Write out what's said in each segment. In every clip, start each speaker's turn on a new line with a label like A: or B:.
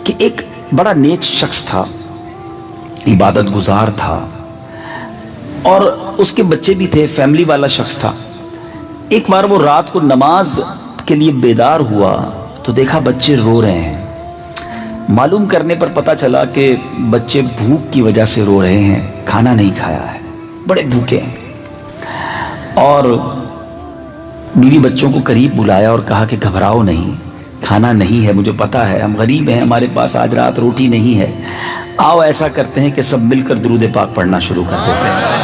A: کہ ایک بڑا نیک شخص تھا، عبادت گزار تھا، اور اس کے بچے بھی تھے، فیملی والا شخص تھا۔ ایک بار وہ رات کو نماز کے لیے بیدار ہوا تو دیکھا بچے رو رہے ہیں۔ معلوم کرنے پر پتہ چلا کہ بچے بھوک کی وجہ سے رو رہے ہیں، کھانا نہیں کھایا ہے، بڑے بھوکے ہیں۔ اور بیوی بچوں کو قریب بلایا اور کہا کہ گھبراؤ نہیں، کھانا نہیں ہے، مجھے پتہ ہے ہم غریب ہیں، ہمارے پاس آج رات روٹی نہیں ہے، آؤ ایسا کرتے ہیں کہ سب مل کر درود پاک پڑھنا شروع کر دیتے ہیں۔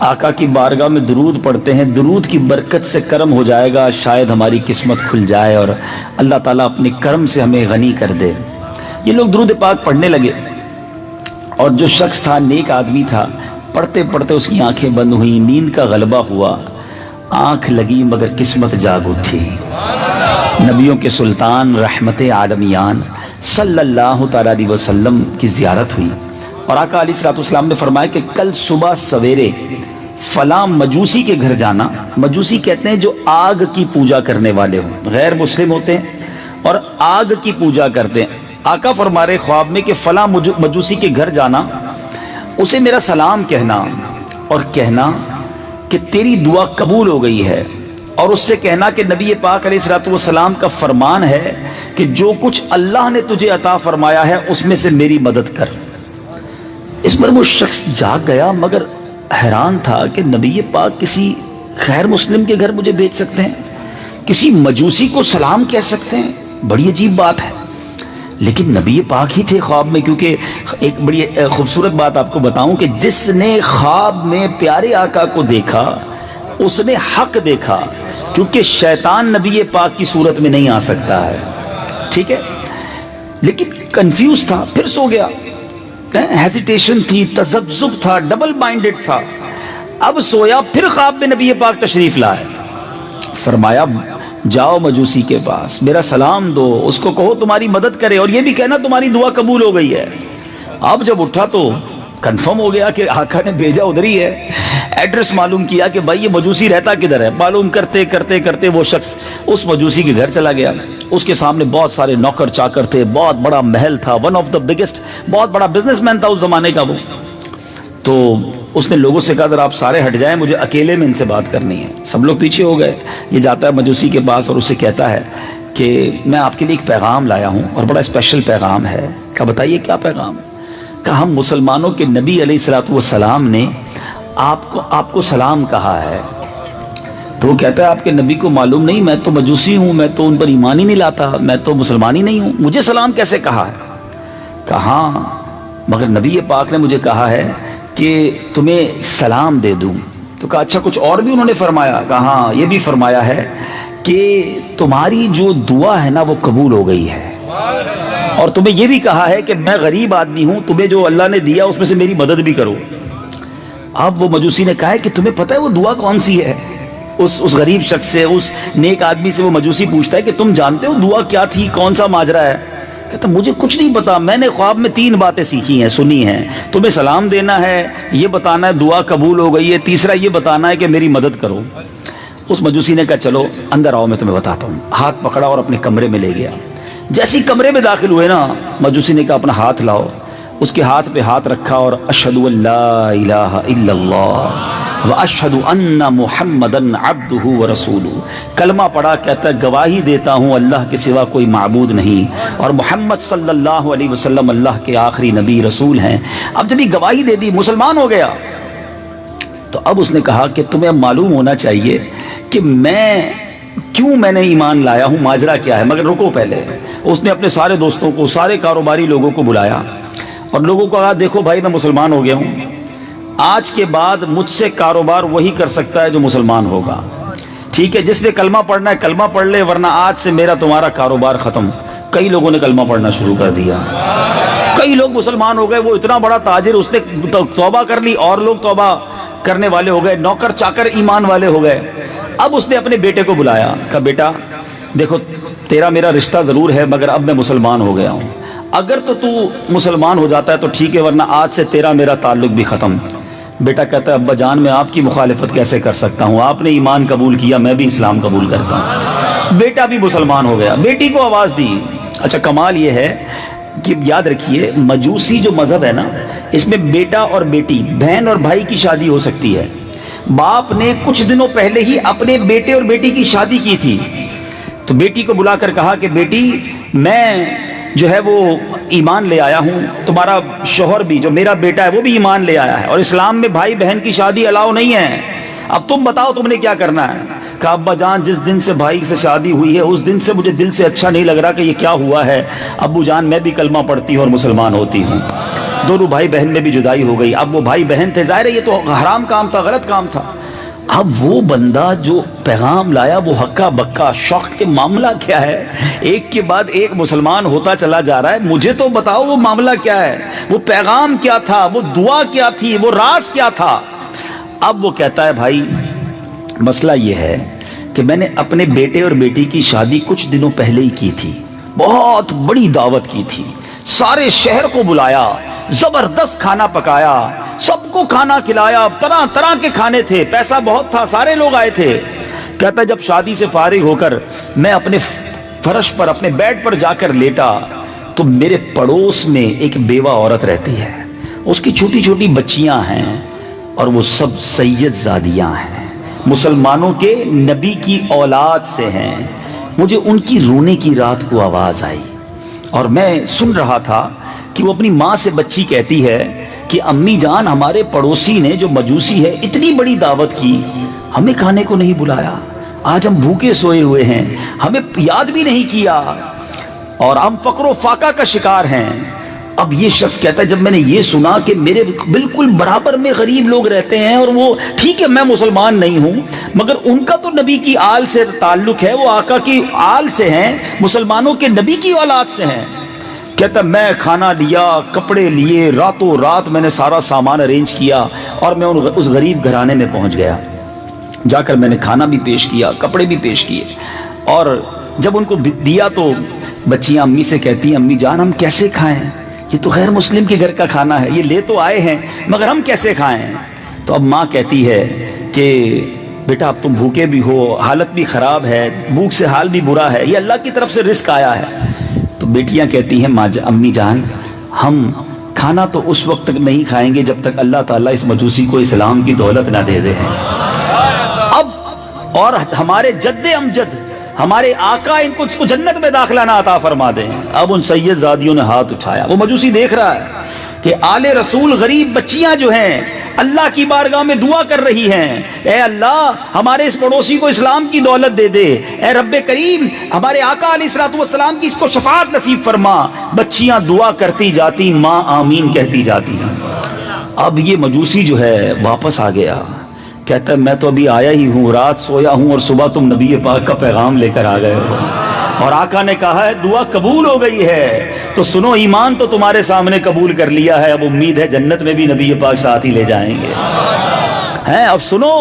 A: آقا کی بارگاہ میں درود پڑھتے ہیں، درود کی برکت سے کرم ہو جائے گا، شاید ہماری قسمت کھل جائے اور اللہ تعالیٰ اپنے کرم سے ہمیں غنی کر دے۔ یہ لوگ درود پاک پڑھنے لگے، اور جو شخص تھا نیک آدمی تھا، پڑھتے پڑھتے اس کی آنکھیں بند ہوئیں، نیند کا غلبہ ہوا، آنکھ لگی مگر قسمت جاگ اٹھی۔ نبیوں کے سلطان رحمت عالمیان صلی اللہ تعالیٰ علیہ وسلم کی زیارت ہوئی، اور آقا علیہ السلام نے فرمایا کہ کل صبح سویرے فلاں مجوسی کے گھر جانا۔ مجوسی کہتے ہیں جو آگ کی پوجا کرنے والے ہوں، غیر مسلم ہوتے ہیں اور آگ کی پوجا کرتے ہیں۔ آقا فرما رہے خواب میں کہ فلاں مجوسی کے گھر جانا، اسے میرا سلام کہنا اور کہنا کہ تیری دعا قبول ہو گئی ہے، اور اس سے کہنا کہ نبی پاک علیہ السلام کا فرمان ہے کہ جو کچھ اللہ نے تجھے عطا فرمایا ہے اس میں سے میری مدد کر۔ اس پر وہ شخص جاگ گیا، مگر حیران تھا کہ نبی پاک کسی غیر مسلم کے گھر مجھے بھیج سکتے ہیں، کسی مجوسی کو سلام کہہ سکتے ہیں، بڑی عجیب بات ہے۔ لیکن نبی پاک ہی تھے خواب میں، کیونکہ ایک بڑی خوبصورت بات آپ کو بتاؤں کہ جس نے خواب میں پیارے آقا کو دیکھا اس نے حق دیکھا، کیونکہ شیطان نبی پاک کی صورت میں نہیں آ سکتا ہے، ٹھیک ہے؟ لیکن کنفیوز تھا، پھر سو گیا، ہیزیٹیشن تھی، تذبذب تھا، ڈبل مائنڈڈ تھا۔ اب سویا، پھر خواب میں نبی پاک تشریف لائے، فرمایا جاؤ مجوسی کے پاس، میرا سلام دو، اس کو کہو تمہاری مدد کرے، اور یہ بھی کہنا تمہاری دعا قبول ہو گئی ہے۔ اب جب اٹھا تو کنفرم ہو گیا کہ آقا نے بھیجا ادھر ہی ہے۔ ایڈریس معلوم کیا کہ بھائی یہ مجوسی رہتا کدھر ہے، معلوم کرتے کرتے کرتے وہ شخص اس مجوسی کے گھر چلا گیا۔ اس کے سامنے بہت سارے نوکر چاکر تھے، بہت بڑا محل تھا، ون آف دا بگیسٹ، بہت بڑا بزنس مین تھا اس زمانے کا وہ۔ تو اس نے لوگوں سے کہا ذرا آپ سارے ہٹ جائیں، مجھے اکیلے میں ان سے بات کرنی ہے۔ سب لوگ پیچھے ہو گئے۔ یہ جاتا ہے مجوسی کے پاس اور اسے کہتا ہے کہ میں آپ کے لیے ایک پیغام لایا ہوں، اور بڑا اسپیشل پیغام ہے۔ کہا بتائیے کیا پیغام؟ کہا ہم مسلمانوں کے نبی علیہ السلام نے آپ کو سلام کہا ہے۔ تو وہ کہتا ہے آپ کے نبی کو معلوم نہیں، میں تو مجوسی ہوں، میں تو ان پر ایمان ہی نہیں لاتا، میں تو مسلمان ہی نہیں ہوں، مجھے سلام کیسے کہا ہے؟ کہا مگر نبی پاک نے مجھے کہا ہے کہ تمہیں سلام دے دوں۔ تو کہا اچھا کچھ اور بھی انہوں نے فرمایا؟ کہا ہاں یہ بھی فرمایا ہے کہ تمہاری جو دعا ہے نا وہ قبول ہو گئی ہے، اور تمہیں یہ بھی کہا ہے کہ میں غریب آدمی ہوں، تمہیں جو اللہ نے دیا اس میں سے میری مدد بھی کرو۔ اب وہ مجوسی نے کہا ہے کہ تمہیں پتہ ہے وہ دعا کون سی ہے؟ اس غریب شخص سے، اس نیک آدمی سے وہ مجوسی پوچھتا ہے کہ تم جانتے ہو دعا کیا تھی، کون سا ماجرا ہے؟ کہتا مجھے کچھ نہیں پتا، میں نے خواب میں 3 باتیں سیکھی ہیں، سنی ہیں، تمہیں سلام دینا ہے، یہ بتانا ہے دعا قبول ہو گئی ہے، تیسرا یہ بتانا ہے کہ میری مدد کرو۔ اس مجوسی نے کہا چلو اندر آؤ میں تمہیں بتاتا ہوں۔ ہاتھ پکڑا اور اپنے کمرے میں لے گیا۔ جیسی کمرے میں داخل ہوئے نا، مجوسی نے کہا اپنا ہاتھ لاؤ، اس کے ہاتھ پہ ہاتھ رکھا اور اشہد ان لا الہ الا اللہ واشہد ان محمدن عبدہ ورسولہ، کلمہ پڑھا، کہتا ہے گواہی دیتا ہوں اللہ کے سوا کوئی معبود نہیں، اور محمد صلی اللہ علیہ وسلم اللہ کے آخری نبی رسول ہیں۔ اب جب یہ گواہی دے دی، مسلمان ہو گیا، تو اب اس نے کہا کہ تمہیں معلوم ہونا چاہیے کہ میں نے ایمان لایا ہوں، ماجرا کیا ہے، مگر رکو پہلے۔ اس نے اپنے سارے دوستوں کو، سارے کاروباری لوگوں کو بلایا اور لوگوں کو کہا دیکھو بھائی میں مسلمان ہو گیا ہوں، آج کے بعد مجھ سے کاروبار وہی کر سکتا ہے جو مسلمان ہوگا، ٹھیک ہے؟ جس نے کلمہ پڑھنا ہے کلمہ پڑھ لے، ورنہ آج سے میرا تمہارا کاروبار ختم۔ کئی لوگوں نے کلمہ پڑھنا شروع کر دیا، کئی لوگ مسلمان ہو گئے۔ وہ اتنا بڑا تاجر، اس نے توبہ کر لی، اور لوگ توبہ کرنے والے ہو گئے، نوکر چاکر ایمان والے ہو گئے۔ اب اس نے اپنے بیٹے کو بلایا، کہا بیٹا دیکھو تیرا میرا رشتہ ضرور ہے، مگر اب میں مسلمان ہو گیا ہوں، اگر تو مسلمان ہو جاتا ہے تو ٹھیک ہے، ورنہ آج سے تیرا میرا تعلق بھی ختم۔ بیٹا کہتا ہے ابا جان میں آپ کی مخالفت کیسے کر سکتا ہوں، آپ نے ایمان قبول کیا، میں بھی اسلام قبول کرتا ہوں۔ بیٹا بھی مسلمان ہو گیا، بیٹی کو آواز دی۔ اچھا کمال یہ ہے کہ یاد رکھیے مجوسی جو مذہب ہے نا، اس میں بیٹا اور بیٹی، بہن اور بھائی کی شادی ہو سکتی ہے۔ باپ نے کچھ دنوں پہلے ہی اپنے بیٹے اور بیٹی کی شادی کی تھی، تو بیٹی کو بلا کر کہا کہ بیٹی میں جو ہے وہ ایمان لے آیا ہوں، تمہارا شوہر بھی جو میرا بیٹا ہے وہ بھی ایمان لے آیا ہے، اور اسلام میں بھائی بہن کی شادی الاؤ نہیں ہے، اب تم بتاؤ تم نے کیا کرنا ہے۔ کہا ابا جان جس دن سے بھائی سے شادی ہوئی ہے اس دن سے مجھے دل سے اچھا نہیں لگ رہا کہ یہ کیا ہوا ہے، ابو جان میں بھی کلمہ پڑھتی ہوں اور مسلمان ہوتی ہوں۔ دونوں بھائی بہن میں بھی جدائی ہو گئی۔ اب وہ بھائی بہن تھے، ظاہر ہے یہ تو حرام کام تھا، غلط کام تھا۔ اب وہ بندہ جو پیغام لایا وہ ہکا بکا، شوق کے معاملہ کیا ہے، ایک کے بعد ایک مسلمان ہوتا چلا جا رہا ہے، مجھے تو بتاؤ وہ معاملہ کیا ہے، وہ پیغام کیا تھا، وہ دعا کیا تھی، وہ راز کیا تھا۔ اب وہ کہتا ہے بھائی مسئلہ یہ ہے کہ میں نے اپنے بیٹے اور بیٹی کی شادی کچھ دنوں پہلے ہی کی تھی، بہت بڑی دعوت کی تھی، سارے شہر کو بلایا، زبردست کھانا پکایا، سب کو کھانا کھلایا، طرح طرح کے کھانے تھے، پیسہ بہت تھا، سارے لوگ آئے تھے۔ کہتا ہے جب شادی سے فارغ ہو کر میں اپنے فرش پر اپنے بیڈ پر جا کر لیٹا تو میرے پڑوس میں ایک بیوہ عورت رہتی ہے، اس کی چھوٹی چھوٹی بچیاں ہیں اور وہ سب سید زادیاں ہیں، مسلمانوں کے نبی کی اولاد سے ہیں۔ مجھے ان کی رونے کی رات کو آواز آئی اور میں سن رہا تھا کہ وہ اپنی ماں سے بچی کہتی ہے کہ امی جان ہمارے پڑوسی نے جو مجوسی ہے اتنی بڑی دعوت کی، ہمیں کھانے کو نہیں بلایا، آج ہم بھوکے سوئے ہوئے ہیں، ہمیں یاد بھی نہیں کیا اور ہم فقر و فاقہ کا شکار ہیں۔ اب یہ شخص کہتا ہے جب میں نے یہ سنا کہ میرے بالکل برابر میں غریب لوگ رہتے ہیں اور وہ ٹھیک ہے میں مسلمان نہیں ہوں مگر ان کا تو نبی کی آل سے تعلق ہے، وہ آقا کی آل سے ہیں، مسلمانوں کے نبی کی اولاد سے ہیں۔ کہتا میں کھانا لیا، کپڑے لیے، راتوں رات میں نے سارا سامان ارینج کیا اور میں اس غریب گھرانے میں پہنچ گیا، جا کر میں نے کھانا بھی پیش کیا، کپڑے بھی پیش کیے، اور جب ان کو دیا تو بچیاں امی سے کہتی ہیں امی جان ہم کیسے کھائیں، یہ تو غیر مسلم کے گھر کا کھانا ہے، یہ لے تو آئے ہیں مگر ہم کیسے کھائیں۔ تو اب ماں کہتی ہے کہ بیٹا اب تم بھوکے بھی ہو، حالت بھی خراب ہے، بھوک سے حال بھی برا ہے، یہ اللہ کی طرف سے رزق آیا ہے۔ تو بیٹیاں کہتی ہیں امی جان ہم کھانا تو اس وقت تک نہیں کھائیں گے جب تک اللہ تعالیٰ اس مجوسی کو اسلام کی دولت نہ دے دے۔ اب اور ہمارے جد امجد ہمارے آقا ان کو جنت میں داخلہ نہ عطا فرما دیں۔ اب ان سید زادیوں نے ہاتھ اٹھایا، وہ مجوسی دیکھ رہا ہے کہ آل رسول غریب بچیاں جو ہیں اللہ کی بارگاہ میں دعا کر رہی ہیں، اے اللہ ہمارے اس پڑوسی کو اسلام کی دولت دے دے، اے رب کریم ہمارے آقا علیہ الصلوۃ والسلام کی اس کو شفاعت نصیب فرما۔ بچیاں دعا کرتی جاتی، ماں آمین کہتی جاتی ہیں۔ اب یہ مجوسی جو ہے واپس آ گیا، کہتا ہے میں تو ابھی آیا ہی ہوں، رات سویا ہوں اور صبح تم نبی پاک کا پیغام لے کر آ گئے ہو اور آقا نے کہا ہے دعا قبول ہو گئی ہے، تو سنو ایمان تو تمہارے سامنے قبول کر لیا ہے، اب امید ہے جنت میں بھی نبی پاک ساتھ ہی لے جائیں گے۔ اب سنو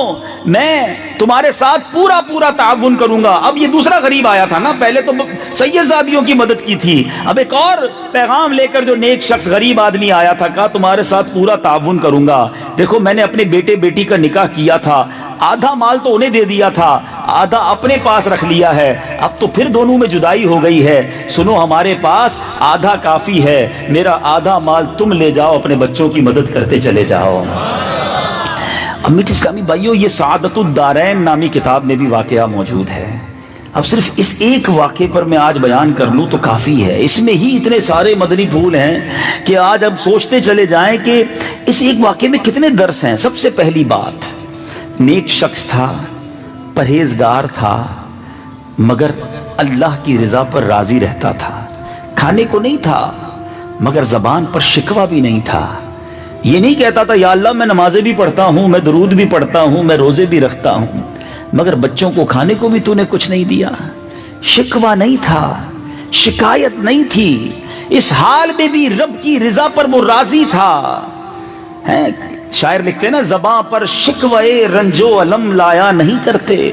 A: میں تمہارے ساتھ پورا پورا تعاون کروں گا۔ اب یہ دوسرا غریب آیا تھا نا، پہلے تو سید زادیوں کی مدد کی تھی، اب ایک اور پیغام لے کر جو نیک شخص غریب آدمی آیا تھا، کہا تمہارے ساتھ پورا تعاون کروں گا۔ دیکھو میں نے اپنے بیٹے بیٹی کا نکاح کیا تھا، آدھا مال تو انہیں دے دیا تھا، آدھا اپنے پاس رکھ لیا ہے، اب تو پھر دونوں میں جدائی ہو گئی ہے، سنو ہمارے پاس آدھا کافی ہے، میرا آدھا مال تم لے جاؤ، اپنے بچوں کی مدد کرتے چلے جاؤ۔ امیت اسلامی بھائیوں یہ سعادت الدارین نامی کتاب میں بھی واقعہ موجود ہے۔ اب صرف اس ایک واقعے پر میں آج بیان کر لوں تو کافی ہے، اس میں ہی اتنے سارے مدنی پھول ہیں کہ آج اب سوچتے چلے جائیں کہ اس ایک واقعے میں کتنے درس ہیں۔ سب سے پہلی بات، نیک شخص تھا، پرہیزگار تھا، مگر اللہ کی رضا پر راضی رہتا تھا، کھانے کو نہیں تھا مگر زبان پر شکوہ بھی نہیں تھا، یہ نہیں کہتا تھا یا اللہ میں نمازیں بھی پڑھتا ہوں، میں درود بھی پڑھتا ہوں، میں روزے بھی رکھتا ہوں، مگر بچوں کو کھانے کو بھی تو نے کچھ نہیں دیا۔ شکوہ نہیں تھا، شکایت نہیں تھی، اس حال میں بھی رب کی رضا پر وہ راضی تھا۔ شاعر لکھتے ہیں نا، زباں پر شکوے رنج و علم لایا نہیں کرتے،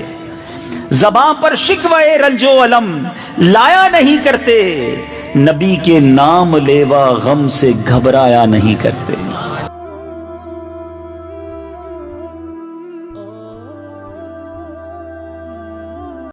A: زباں پر شکوے رنج و علم لایا نہیں کرتے، نبی کے نام لیوا غم سے گھبرایا نہیں کرتے۔